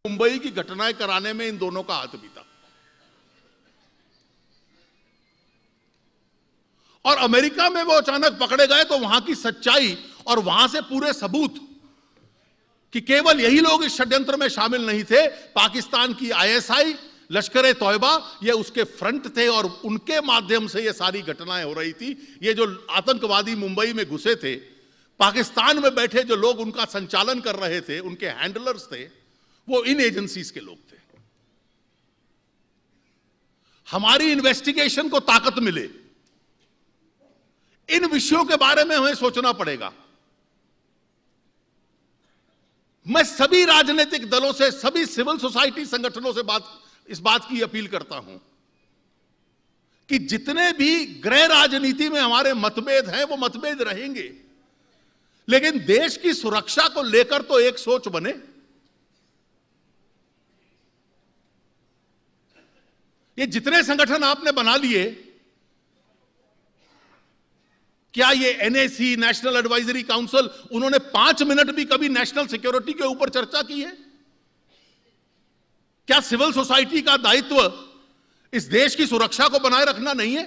मुंबई की घटनाएं कराने में इन दोनों का हाथ भी था। और अमेरिका में वो अचानक पकड़े गए तो वहां की सच्चाई और वहां से पूरे सबूत कि केवल यही लोग इस षड्यंत्र में शामिल नहीं थे, पाकिस्तान की आईएसआई, लश्कर ए तौयबा, ये उसके फ्रंट थे और उनके माध्यम से ये सारी घटनाएं हो रही थी। ये जो आतंकवादी मुंबई में घुसे थे, पाकिस्तान में बैठे जो लोग उनका संचालन कर रहे थे, उनके हैंडलर्स थे, वो इन एजेंसीज के लोग थे। हमारी इन्वेस्टिगेशन को ताकत मिले, इन विषयों के बारे में हमें सोचना पड़ेगा। मैं सभी राजनीतिक दलों से, सभी सिविल सोसाइटी संगठनों से इस बात की अपील करता हूं कि जितने भी गृह राजनीति में हमारे मतभेद हैं वो मतभेद रहेंगे, लेकिन देश की सुरक्षा को लेकर तो एक सोच बने। ये जितने संगठन आपने बना लिए, क्या ये एनएसी, नेशनल एडवाइजरी काउंसिल, उन्होंने 5 मिनट भी कभी नेशनल सिक्योरिटी के ऊपर चर्चा की है? क्या सिविल सोसाइटी का दायित्व इस देश की सुरक्षा को बनाए रखना नहीं है?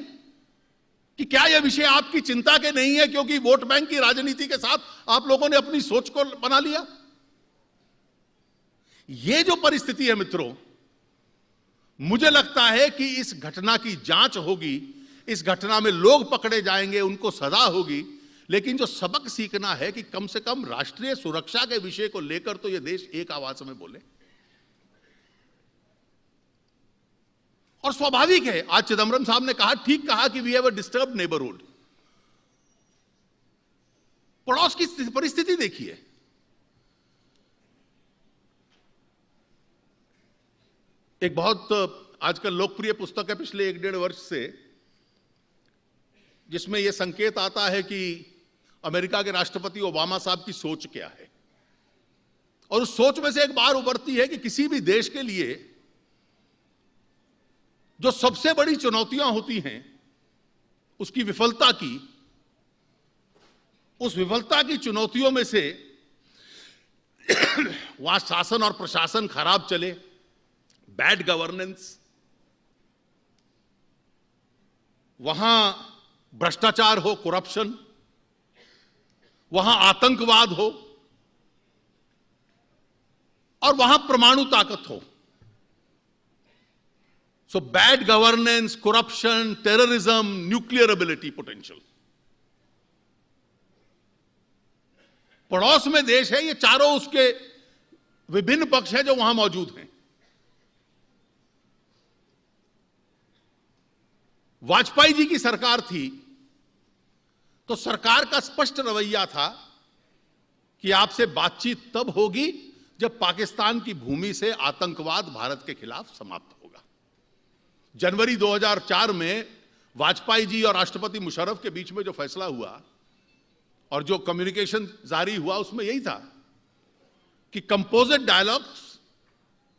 कि क्या यह विषय आपकी चिंता के नहीं है क्योंकि वोट बैंक की राजनीति के साथ आप लोगों ने अपनी सोच को बना लिया? यह जो परिस्थिति है मित्रों, मुझे लगता है कि इस घटना की जांच होगी, इस घटना में लोग पकड़े जाएंगे, उनको सजा होगी, लेकिन जो सबक सीखना है कि कम से कम राष्ट्रीय सुरक्षा के विषय को लेकर तो यह देश एक आवाज में बोले। और स्वाभाविक है, आज चिदंबरम साहब ने कहा, ठीक कहा कि we have a disturbed neighbourhood. पड़ोस की परिस्थिति देखिए, एक बहुत आजकल लोकप्रिय पुस्तक है पिछले 1-1.5 वर्ष से, जिसमें यह संकेत आता है कि अमेरिका के राष्ट्रपति ओबामा साहब की सोच क्या है। और उस सोच में से एक बार उभरती है कि किसी भी देश के लिए जो सबसे बड़ी चुनौतियां होती हैं उसकी विफलता की, उस विफलता की चुनौतियों में से वहां शासन और प्रशासन खराब चले, बैड गवर्नेंस, वहां भ्रष्टाचार हो, करप्शन, वहां आतंकवाद हो और वहां परमाणु ताकत हो। So bad governance, corruption, terrorism, nuclear ability potential. पड़ोस में देश है, ये चारों उसके विभिन्न पक्ष हैं जो वहां मौजूद हैं। वाजपेयी जी की सरकार थी तो सरकार का स्पष्ट रवैया था कि आपसे बातचीत तब होगी जब पाकिस्तान की भूमि से आतंकवाद भारत के खिलाफ समाप्त होगा। जनवरी 2004 में वाजपेयी जी और राष्ट्रपति मुशर्रफ के बीच में जो फैसला हुआ और जो कम्युनिकेशन जारी हुआ, उसमें यही था कि कंपोजिट डायलॉग,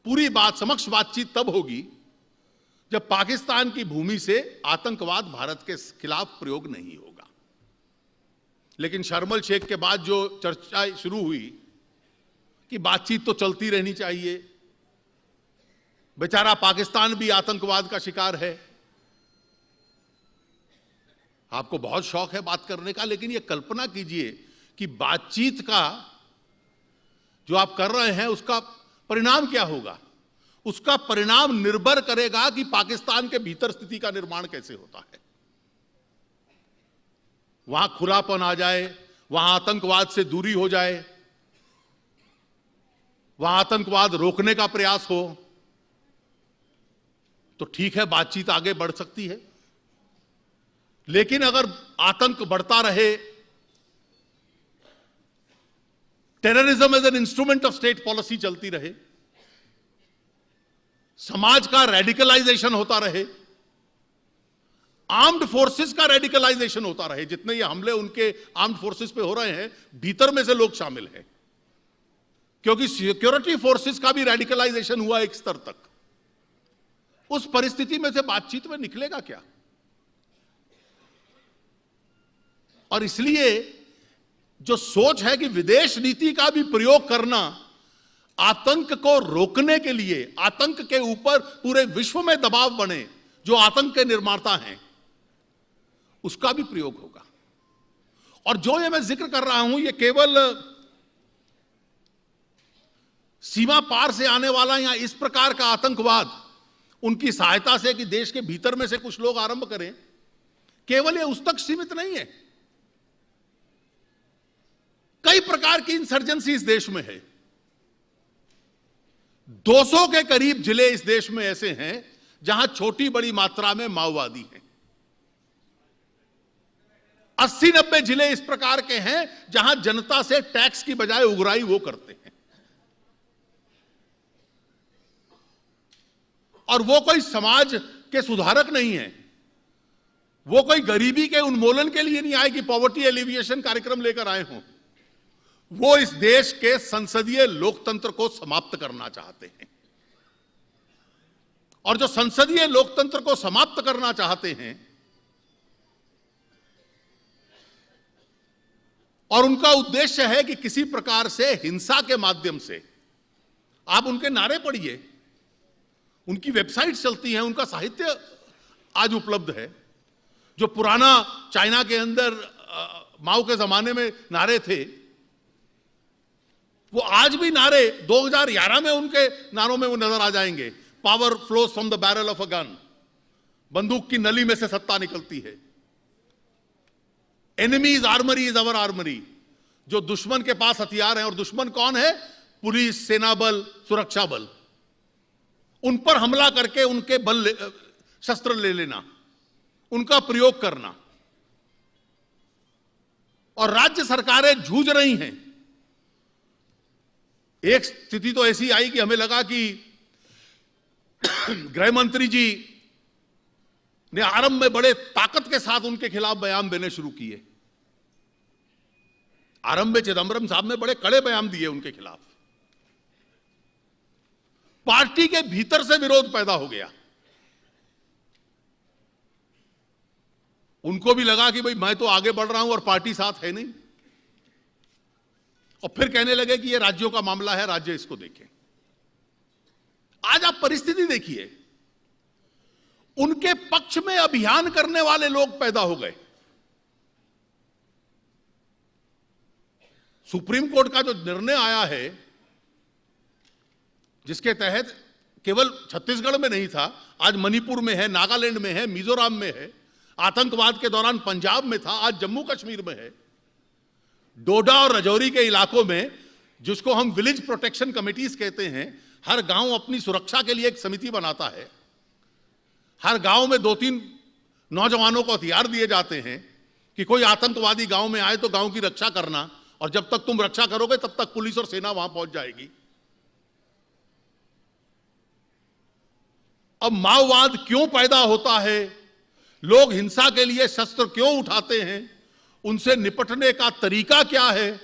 पूरी समक्ष बातचीत तब होगी जब पाकिस्तान की भूमि से आतंकवाद भारत के खिलाफ प्रयोग नहीं होगा। लेकिन शर्म एल शेख के बाद जो चर्चा शुरू हुई कि बातचीत तो चलती रहनी चाहिए, बेचारा पाकिस्तान भी आतंकवाद का शिकार है। आपको बहुत शौक है बात करने का, लेकिन यह कल्पना कीजिए कि बातचीत का जो आप कर रहे हैं उसका परिणाम क्या होगा। उसका परिणाम निर्भर करेगा कि पाकिस्तान के भीतर स्थिति का निर्माण कैसे होता है। वहां खुलापन आ जाए, वहां आतंकवाद से दूरी हो जाए, वहां आतंकवाद रोकने का प्रयास हो, तो ठीक है, बातचीत आगे बढ़ सकती है। लेकिन अगर आतंक बढ़ता रहे, terrorism as an instrument of state policy चलती रहे, समाज का रेडिकलाइजेशन होता रहे, आर्म्ड फोर्सेस का रेडिकलाइजेशन होता रहे, जितने ये हमले उनके आर्म्ड फोर्सेस पे हो रहे हैं, भीतर में से लोग शामिल हैं, क्योंकि सिक्योरिटी फोर्सेस का भी रेडिकलाइजेशन हुआ एक स्तर तक। उस परिस्थिति में से बातचीत में निकलेगा क्या? और इसलिए जो सोच है कि विदेश नीति का भी प्रयोग करना आतंक को रोकने के लिए, आतंक के ऊपर पूरे विश्व में दबाव बने, जो आतंक के निर्माता हैं, उसका भी प्रयोग होगा। और जो ये मैं जिक्र कर रहा हूं, ये केवल सीमा पार से आने वाला या इस प्रकार का आतंकवाद उनकी सहायता से कि देश के भीतर में से कुछ लोग आरंभ करें, केवल ये उस तक सीमित नहीं है। कई प्रकार की इंसर्जेंसी इस देश में है। 200 के करीब जिले इस देश में ऐसे हैं जहां छोटी बड़ी मात्रा में माओवादी हैं। 80-90 जिले इस प्रकार के हैं जहां जनता से टैक्स की बजाय उगराई वो करते हैं। और वो कोई समाज के सुधारक नहीं है, वो कोई गरीबी के उन्मूलन के लिए नहीं आए कि पॉवर्टी एलिविएशन कार्यक्रम लेकर आए हों। वो इस देश के संसदीय लोकतंत्र को समाप्त करना चाहते हैं। और जो संसदीय लोकतंत्र को समाप्त करना चाहते हैं और उनका उद्देश्य है कि किसी प्रकार से हिंसा के माध्यम से, आप उनके नारे पढ़िए, उनकी वेबसाइट चलती हैं, उनका साहित्य आज उपलब्ध है। जो पुराना चाइना के अंदर माओ के जमाने में नारे थे, वो आज भी नारे 2011 में उनके नारों में वो नजर आ जाएंगे। Power flows from the barrel of a gun, बंदूक की नली में से सत्ता निकलती है। Enemies armoury is our armoury, जो दुश्मन के पास हथियार हैं, और दुश्मन कौन है? पुलिस, सेना बल, सुरक्षा बल। उन पर हमला करके उनके शस्त्र ले लेना, उनका प्रयोग करना। और राज्य सरकारें जूझ रही हैं। एक स्थिति तो ऐसी आई कि हमें लगा कि गृह मंत्री जी ने आरंभ में बड़े ताकत के साथ उनके खिलाफ बयान देने शुरू किए। आरंभ में चिदंबरम साहब ने बड़े कड़े बयान दिए उनके खिलाफ। पार्टी के भीतर से विरोध पैदा हो गया। उनको भी लगा कि भाई मैं तो आगे बढ़ रहा हूं और पार्टी साथ है नहीं, और फिर कहने लगे कि ये राज्यों का मामला है, राज्य इसको देखें। आज आप परिस्थिति देखिए, उनके पक्ष में अभियान करने वाले लोग पैदा हो गए। सुप्रीम कोर्ट का जो निर्णय आया है, जिसके तहत केवल छत्तीसगढ़ में नहीं था, आज मणिपुर में है, नागालैंड में है, मिजोरम में है, आतंकवाद के दौरान पंजाब में था, आज जम्मू कश्मीर में है, डोडा और राजौरी के इलाकों में, जिसको हम विलेज प्रोटेक्शन कमिटीज कहते हैं, हर गांव अपनी सुरक्षा के लिए एक समिति बनाता है। हर गांव में 2-3 नौजवानों को हथियार दिए जाते हैं कि कोई आतंकवादी गांव में आए तो गांव की रक्षा करना, और जब तक तुम रक्षा करोगे तब तक पुलिस और सेना वहां पहुंच जाएगी। अब माओवाद क्यों पैदा होता है, लोग हिंसा के लिए शस्त्र क्यों उठाते हैं, उनसे निपटने का तरीका क्या है,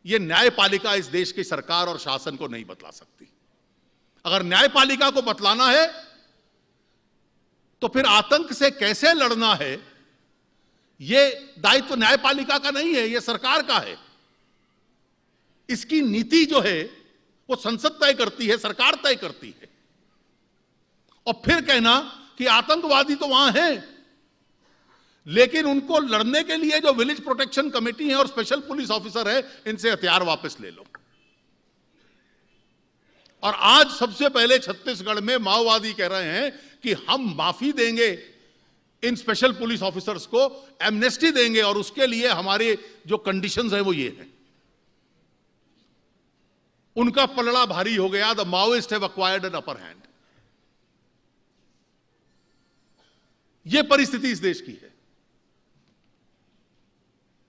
यह न्यायपालिका इस देश की सरकार और शासन को नहीं बतला सकती। अगर न्यायपालिका को बतलाना है तो फिर आतंक से कैसे लड़ना है, यह दायित्व न्यायपालिका का नहीं है, यह सरकार का है। इसकी नीति जो है वो संसद तय करती है, सरकार तय करती है। और फिर कहना कि आतंकवादी तो वहां हैं, लेकिन उनको लड़ने के लिए जो विलेज प्रोटेक्शन कमेटी है और स्पेशल पुलिस ऑफिसर है, इनसे हथियार वापस ले लो। और आज सबसे पहले छत्तीसगढ़ में माओवादी कह रहे हैं कि हम माफी देंगे इन स्पेशल पुलिस ऑफिसर्स को, एमनेस्टी देंगे, और उसके लिए हमारे जो कंडीशंस है वो ये है। उनका पलड़ा भारी हो गया। The Maoist have acquired an upper hand. यह परिस्थिति इस देश की है।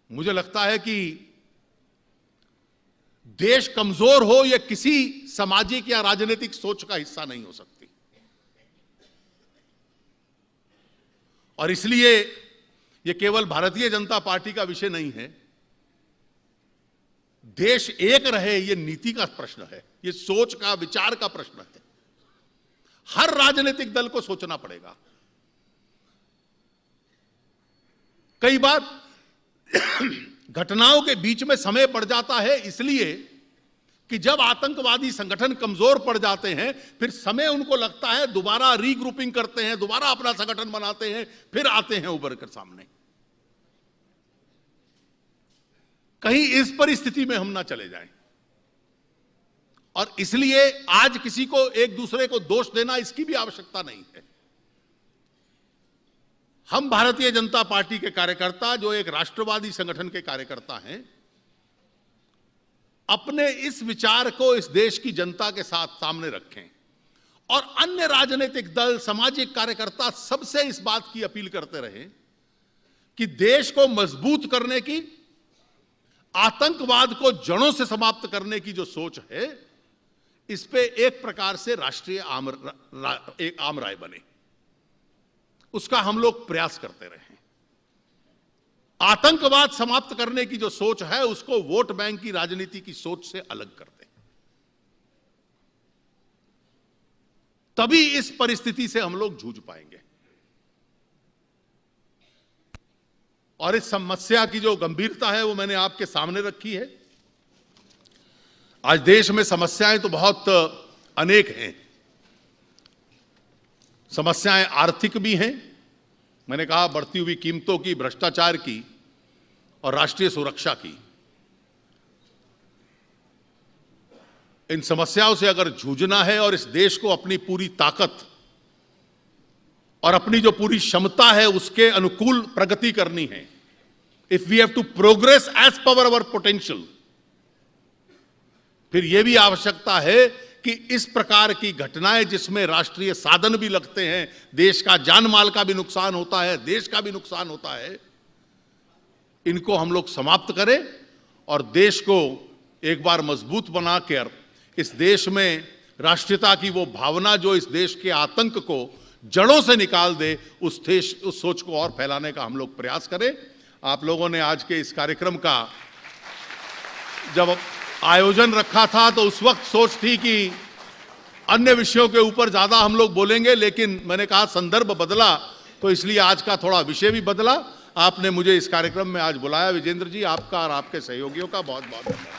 मुझे लगता है कि देश कमजोर हो, यह किसी सामाजिक या राजनीतिक सोच का हिस्सा नहीं हो सकती। और इसलिए यह केवल भारतीय जनता पार्टी का विषय नहीं है। देश एक रहे, यह नीति का प्रश्न है, यह सोच का, विचार का प्रश्न है। हर राजनीतिक दल को सोचना पड़ेगा। कई बार घटनाओं के बीच में समय पड़ जाता है, इसलिए कि जब आतंकवादी संगठन कमजोर पड़ जाते हैं, फिर समय उनको लगता है, दोबारा रीग्रुपिंग करते हैं, दोबारा अपना संगठन बनाते हैं, फिर आते हैं उभर कर सामने। कहीं इस परिस्थिति में हम ना चले जाएं। और इसलिए आज किसी को एक दूसरे को दोष देना, इसकी भी आवश्यकता नहीं है। हम भारतीय जनता पार्टी के कार्यकर्ता, जो एक राष्ट्रवादी संगठन के कार्यकर्ता हैं, अपने इस विचार को इस देश की जनता के साथ सामने रखें और अन्य राजनीतिक दल, सामाजिक कार्यकर्ता सबसे इस बात की अपील करते रहें कि देश को मजबूत करने की, आतंकवाद को जड़ों से समाप्त करने की जो सोच है, इस पे एक प्रकार से राष्ट्रीय आम राय बने, उसका हम लोग प्रयास करते रहें। आतंकवाद समाप्त करने की जो सोच है, उसको वोट बैंक की राजनीति की सोच से अलग कर दें। तभी इस परिस्थिति से हम लोग जूझ पाएंगे। और इस समस्या की जो गंभीरता है, वो मैंने आपके सामने रखी है। आज देश में समस्याएं तो बहुत अनेक हैं। समस्याएं आर्थिक भी हैं, मैंने कहा बढ़ती हुई कीमतों की, भ्रष्टाचार की और राष्ट्रीय सुरक्षा की। इन समस्याओं से अगर जूझना है और इस देश को अपनी पूरी ताकत और अपनी जो पूरी क्षमता है उसके अनुकूल प्रगति करनी है, if we have to progress as per our potential, फिर यह भी आवश्यकता है कि इस प्रकार की घटनाएं जिसमें राष्ट्रीय साधन भी लगते हैं, देश का जान माल का भी नुकसान होता है, देश का भी नुकसान होता है, इनको हम लोग समाप्त करें और देश को एक बार मजबूत बनाकर इस देश में राष्ट्रीयता की वो भावना जो इस देश के आतंक को जड़ों से निकाल दे, उस सोच को और फैलाने का हम लोग प्रयास करें। आप लोगों ने आज के इस कार्यक्रम का जब आयोजन रखा था तो उस वक्त सोच थी कि अन्य विषयों के ऊपर ज्यादा हम लोग बोलेंगे, लेकिन मैंने कहा संदर्भ बदला तो इसलिए आज का थोड़ा विषय भी बदला। आपने मुझे इस कार्यक्रम में आज बुलाया, विजेंद्र जी, आपका और आपके सहयोगियों का बहुत बहुत धन्यवाद।